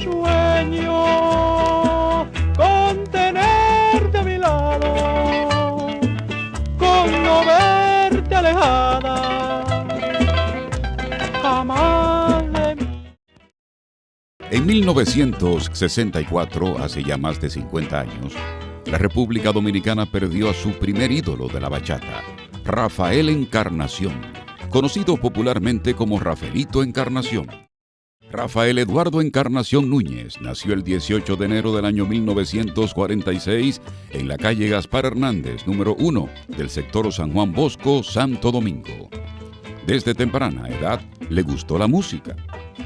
sueño con tenerte a mi lado, con no verte alejada, jamás de mí. En 1964, hace ya más de 50 años, la República Dominicana perdió a su primer ídolo de la bachata, Rafael Encarnación, conocido popularmente como Rafaelito Encarnación. Rafael Eduardo Encarnación Núñez nació el 18 de enero del año 1946 en la calle Gaspar Hernández, número 1, del sector San Juan Bosco, Santo Domingo. Desde temprana edad le gustó la música.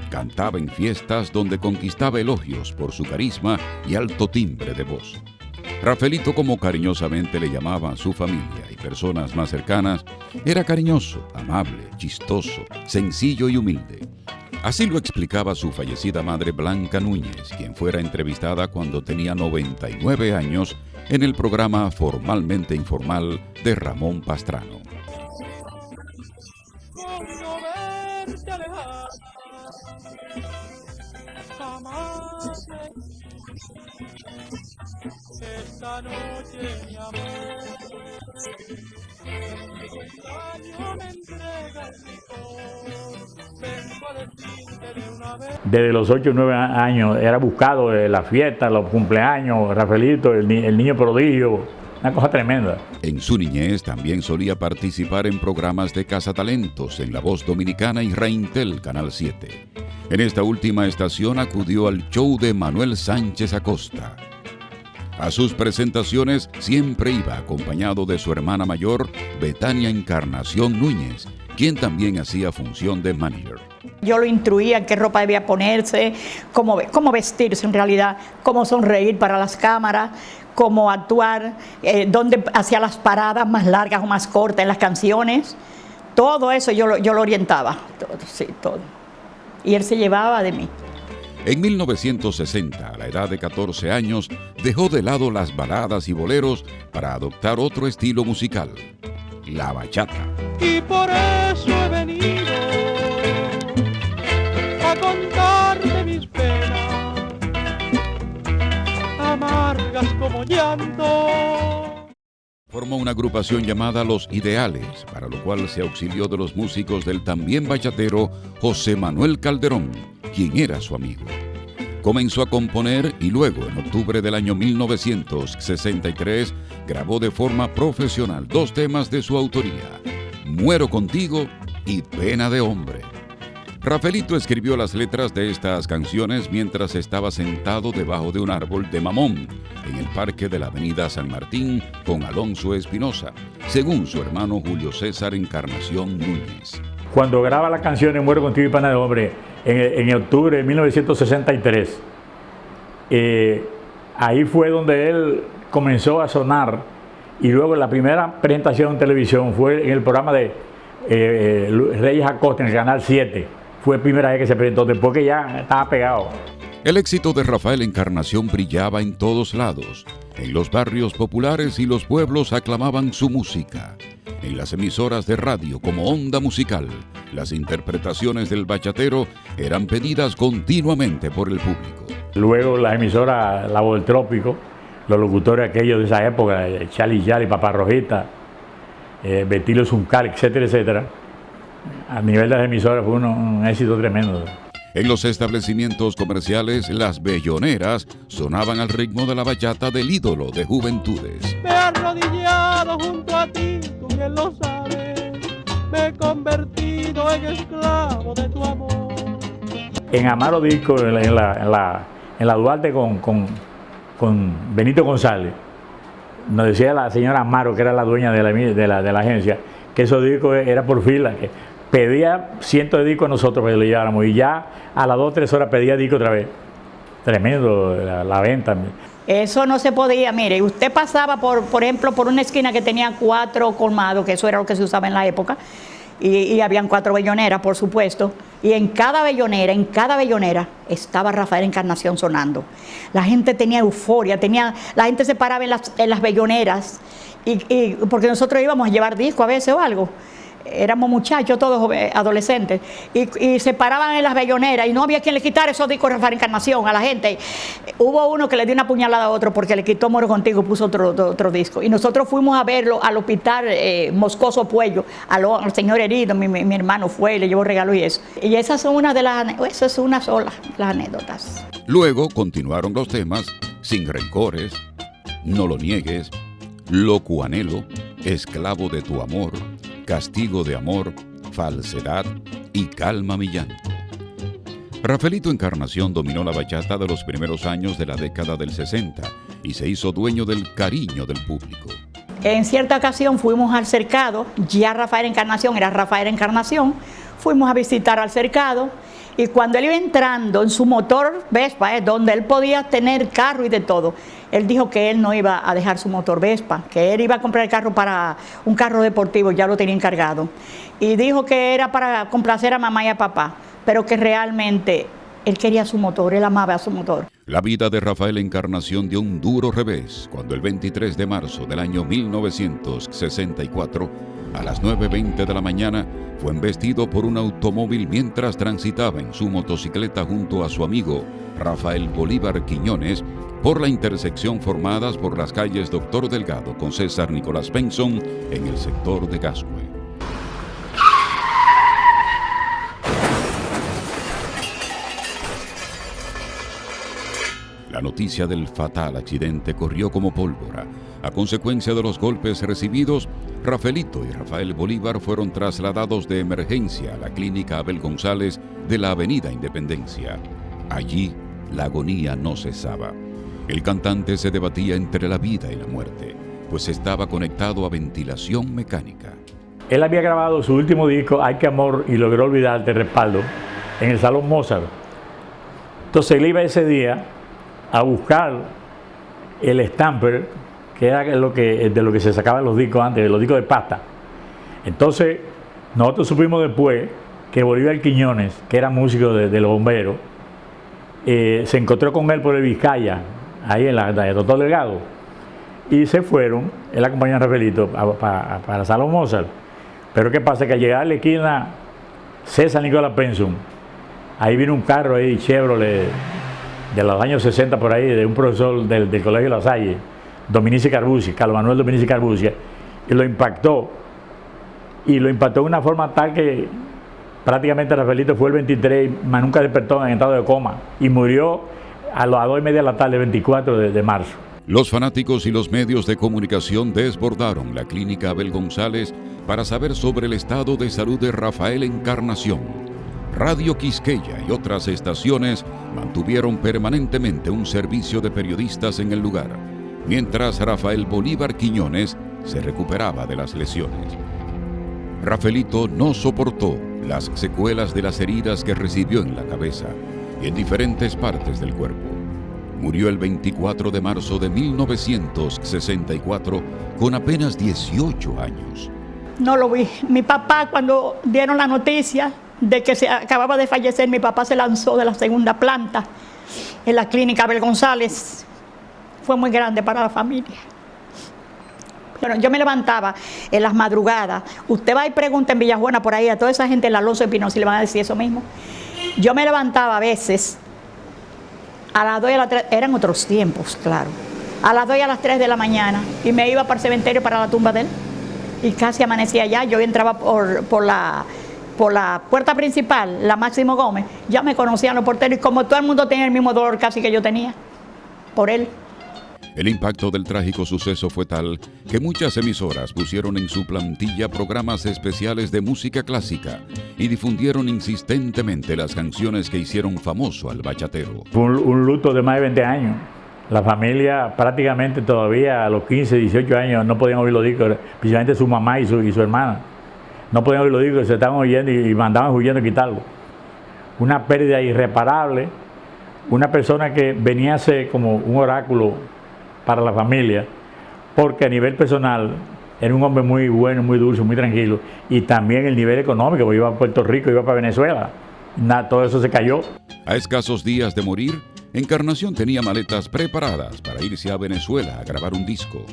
Cantaba en fiestas donde conquistaba elogios por su carisma y alto timbre de voz. Rafaelito, como cariñosamente le llamaban su familia y personas más cercanas, era cariñoso, amable, chistoso, sencillo y humilde. Así lo explicaba su fallecida madre Blanca Núñez, quien fuera entrevistada cuando tenía 99 años en el programa Formalmente Informal de Ramón Pastrano. Esta noche, mi amor, me entrega el licor, vengo a decirte de una vez. Desde los 8 o 9 años era buscado la fiesta, los cumpleaños, Rafaelito, el niño prodigio, una cosa tremenda. En su niñez también solía participar en programas de cazatalentos en La Voz Dominicana y Reintel, Canal 7. En esta última estación acudió al show de Manuel Sánchez Acosta. A sus presentaciones siempre iba acompañado de su hermana mayor, Betania Encarnación Núñez, quien también hacía función de manager. Yo lo instruía en qué ropa debía ponerse, cómo vestirse en realidad, cómo sonreír para las cámaras, cómo actuar, dónde hacía las paradas más largas o más cortas en las canciones. Todo eso yo lo orientaba, todo. Y él se llevaba de mí. En 1960, a la edad de 14 años, dejó de lado las baladas y boleros para adoptar otro estilo musical, la bachata. Y por eso he venido a contarte mis penas, amargas como llanto. Formó una agrupación llamada Los Ideales, para lo cual se auxilió de los músicos del también bachatero José Manuel Calderón, quien era su amigo. Comenzó a componer y luego, en octubre del año 1963, grabó de forma profesional 2 temas de su autoría, Muero Contigo y Pena de Hombre. Rafaelito escribió las letras de estas canciones mientras estaba sentado debajo de un árbol de mamón en el parque de la avenida San Martín con Alonso Espinosa, según su hermano Julio César Encarnación Núñez. Cuando graba la canción de Muero Contigo y Pena de Hombre, en octubre de 1963, ahí fue donde él comenzó a sonar, y luego la primera presentación en televisión fue en el programa de Reyes Acosta en el Canal 7. Fue la primera vez que se presentó, después que ya estaba pegado. El éxito de Rafael Encarnación brillaba en todos lados. En los barrios populares y los pueblos aclamaban su música. En las emisoras de radio como Onda Musical, las interpretaciones del bachatero eran pedidas continuamente por el público. Luego la emisora La Voz del Trópico, los locutores aquellos de esa época, Charlie Yali, Papá Rojita, Betilio Zuncal, etcétera, etcétera. A nivel de las emisoras fue un éxito tremendo. En los establecimientos comerciales, las belloneras sonaban al ritmo de la bachata del ídolo de juventudes. Me he arrodillado junto a ti, tú bien lo sabes, me he convertido en esclavo de tu amor. En Amaro Disco, en la Duarte con Benito González, nos decía la señora Amaro, que era la dueña de la agencia, que esos discos era por fila, que pedía cientos de discos a nosotros para que lo lleváramos, y ya a las 2 o 3 horas pedía disco otra vez. Tremendo la venta. Eso no se podía, mire, usted pasaba por ejemplo, por una esquina que tenía 4 colmados, que eso era lo que se usaba en la época, y habían 4 belloneras, por supuesto, y en cada bellonera estaba Rafael Encarnación sonando. La gente tenía euforia, la gente se paraba en las belloneras, y porque nosotros íbamos a llevar disco a veces o algo. éramos muchachos, todos adolescentes, y se paraban en las belloneras y no había quien le quitara esos discos de Rafael Encarnación a la gente. Hubo uno que le dio una puñalada a otro porque le quitó Moro Contigo y puso otro disco. Y nosotros fuimos a verlo al hospital Moscoso Puello, al señor herido, mi hermano fue y le llevó regalo y eso. Y esa es una sola de las anécdotas. Luego continuaron los temas Sin Rencores, No lo niegues, Loco Anhelo, Esclavo de tu amor, Castigo de amor, Falsedad y Calma mi llanto. Rafaelito Encarnación dominó la bachata de los primeros años de la década del 60 y se hizo dueño del cariño del público. En cierta ocasión fuimos al cercado, ya Rafael Encarnación era Rafael Encarnación, fuimos a visitar al cercado y cuando él iba entrando en su motor Vespa, donde él podía tener carro y de todo, él dijo que él no iba a dejar su motor Vespa, que él iba a comprar el carro para un carro deportivo, ya lo tenía encargado. Y dijo que era para complacer a mamá y a papá, pero que realmente él quería su motor, él amaba a su motor. La vida de Rafael Encarnación dio un duro revés cuando el 23 de marzo del año 1964, a las 9:20 de la mañana, fue embestido por un automóvil mientras transitaba en su motocicleta junto a su amigo Rafael Bolívar Quiñones por la intersección formadas por las calles Doctor Delgado con César Nicolás Benson en el sector de Gascue. La noticia del fatal accidente corrió como pólvora. A consecuencia de los golpes recibidos, Rafaelito y Rafael Bolívar fueron trasladados de emergencia a la clínica Abel González de la Avenida Independencia. Allí, la agonía no cesaba. El cantante se debatía entre la vida y la muerte, pues estaba conectado a ventilación mecánica. Él había grabado su último disco, Ay que amor, y logró olvidarte, respaldo, en el Salón Mozart. Entonces él iba ese día a buscar el stamper, que era de lo que se sacaban los discos antes, los discos de pasta. Entonces, nosotros supimos después que Bolívar Quiñones, que era músico de los bomberos, se encontró con él por el Vizcaya, ahí en la Doctor Delgado, y se fueron, él acompañó a Rafaelito para Salón Mozart. Pero ¿qué pasa? Que al llegar a la esquina César Nicolás Benson, ahí vino un carro ahí, Chevrolet, de los años 60 por ahí, de un profesor del Colegio La Salle, Dominici Carbucci, Carlos Manuel Dominici Carbucci, y lo impactó de una forma tal que prácticamente Rafaelito fue el 23, más nunca despertó en estado de coma y murió a las 2:30 de la tarde, el 24 de marzo. Los fanáticos y los medios de comunicación desbordaron la clínica Abel González para saber sobre el estado de salud de Rafael Encarnación. Radio Quisqueya y otras estaciones mantuvieron permanentemente un servicio de periodistas en el lugar, mientras Rafael Bolívar Quiñones se recuperaba de las lesiones. Rafaelito no soportó las secuelas de las heridas que recibió en la cabeza y en diferentes partes del cuerpo. Murió el 24 de marzo de 1964 con apenas 18 años. No lo vi. Mi papá, cuando dieron la noticia de que se acababa de fallecer, mi papá se lanzó de la segunda planta en la clínica Abel González. Fue muy grande para la familia. Bueno, yo me levantaba en las madrugadas. Usted va y pregunta en Villajuana por ahí a toda esa gente en Alonso Espinosa y le van a decir eso mismo. Yo me levantaba a veces a las 2 y a las 3, eran otros tiempos, claro, a las 2 y a las 3 de la mañana y me iba para el cementerio, para la tumba de él y casi amanecía allá. Yo entraba por la puerta principal, la Máximo Gómez, ya me conocían los porteros y como todo el mundo tenía el mismo dolor casi que yo tenía por él. El impacto del trágico suceso fue tal que muchas emisoras pusieron en su plantilla programas especiales de música clásica y difundieron insistentemente las canciones que hicieron famoso al bachatero. Fue un luto de más de 20 años. La familia prácticamente todavía a los 15, 18 años no podían oír los discos, principalmente su mamá y su hermana. No podían oír los discos, se estaban oyendo y mandaban huyendo a quitarlo. Una pérdida irreparable, una persona que venía a ser como un oráculo para la familia, porque a nivel personal era un hombre muy bueno, muy dulce, muy tranquilo, y también el nivel económico, porque iba a Puerto Rico, iba para Venezuela, todo eso se cayó. A escasos días de morir, Encarnación tenía maletas preparadas para irse a Venezuela a grabar un disco.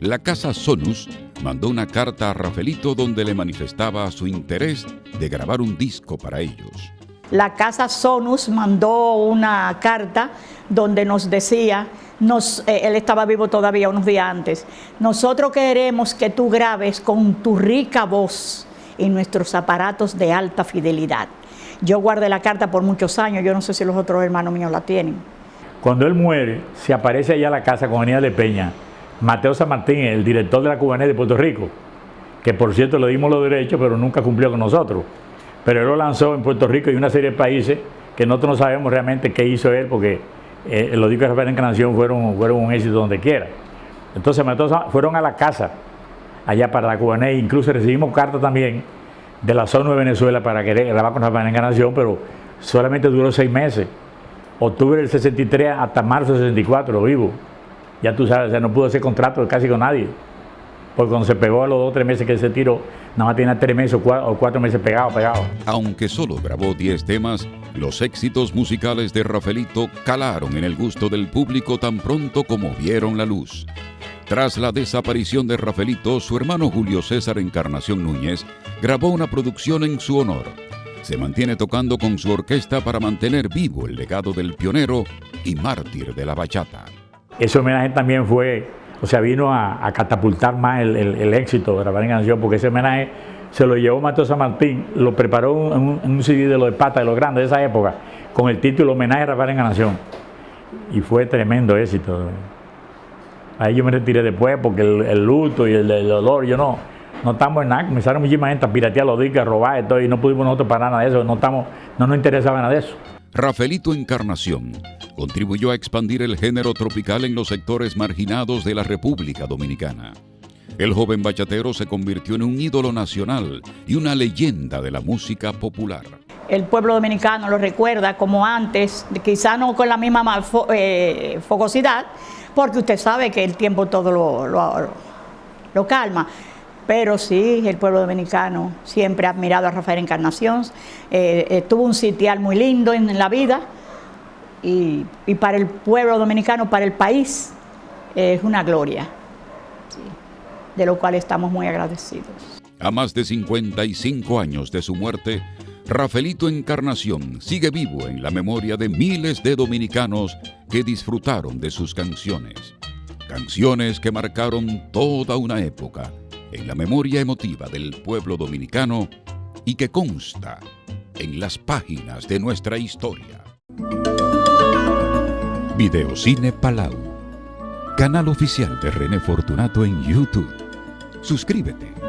La casa Sonus mandó una carta a Rafaelito donde le manifestaba su interés de grabar un disco para ellos. La Casa Sonus mandó una carta donde nos decía, él estaba vivo todavía unos días antes, nosotros queremos que tú grabes con tu rica voz y nuestros aparatos de alta fidelidad. Yo guardé la carta por muchos años, yo no sé si los otros hermanos míos la tienen. Cuando él muere, se aparece allá a la casa con Aníbal de Peña, Mateo San Martín, el director de la Cubanés de Puerto Rico, que por cierto le dimos los derechos, pero nunca cumplió con nosotros. Pero él lo lanzó en Puerto Rico y una serie de países que nosotros no sabemos realmente qué hizo él, porque los discos de Rafael Encarnación fueron un éxito donde quiera. Entonces fueron a la casa, allá para la Cubanés, incluso recibimos cartas también de la zona de Venezuela para querer grabar con Rafael Encarnación, pero solamente duró 6 meses. Octubre del 63 hasta marzo del 64 lo vivo. Ya tú sabes, o sea, no pudo hacer contrato casi con nadie. Porque cuando se pegó a los 2 o 3 meses que se tiró, nada más tenía 3 meses o 4 meses pegado. Aunque solo grabó 10 temas, los éxitos musicales de Rafaelito calaron en el gusto del público tan pronto como vieron la luz. Tras la desaparición de Rafaelito, su hermano Julio César Encarnación Núñez grabó una producción en su honor. Se mantiene tocando con su orquesta para mantener vivo el legado del pionero y mártir de la bachata. Ese homenaje también vino a catapultar más el éxito de Rafael Encarnación, porque ese homenaje se lo llevó Mateo San Martín, lo preparó en un CD de los de Pata, de los grandes de esa época, con el título Homenaje a Rafael Encarnación. Y fue tremendo éxito. Ahí yo me retiré después porque el luto y el dolor, yo no estamos en nada. Comenzaron muchísima gente a piratear los discos, a robar y no pudimos nosotros parar nada de eso, no nos interesaba nada de eso. Rafaelito Encarnación contribuyó a expandir el género tropical en los sectores marginados de la República Dominicana. El joven bachatero se convirtió en un ídolo nacional y una leyenda de la música popular. El pueblo dominicano lo recuerda como antes, quizá no con la misma fogosidad, porque usted sabe que el tiempo todo lo calma. Pero sí, el pueblo dominicano siempre ha admirado a Rafael Encarnación. Tuvo un sitial muy lindo en la vida y para el pueblo dominicano, para el país, es una gloria, sí, de lo cual estamos muy agradecidos. A más de 55 años de su muerte, Rafaelito Encarnación sigue vivo en la memoria de miles de dominicanos que disfrutaron de sus canciones. Canciones que marcaron toda una época en la memoria emotiva del pueblo dominicano y que consta en las páginas de nuestra historia. Videocine Palau, canal oficial de René Fortunato en YouTube. Suscríbete.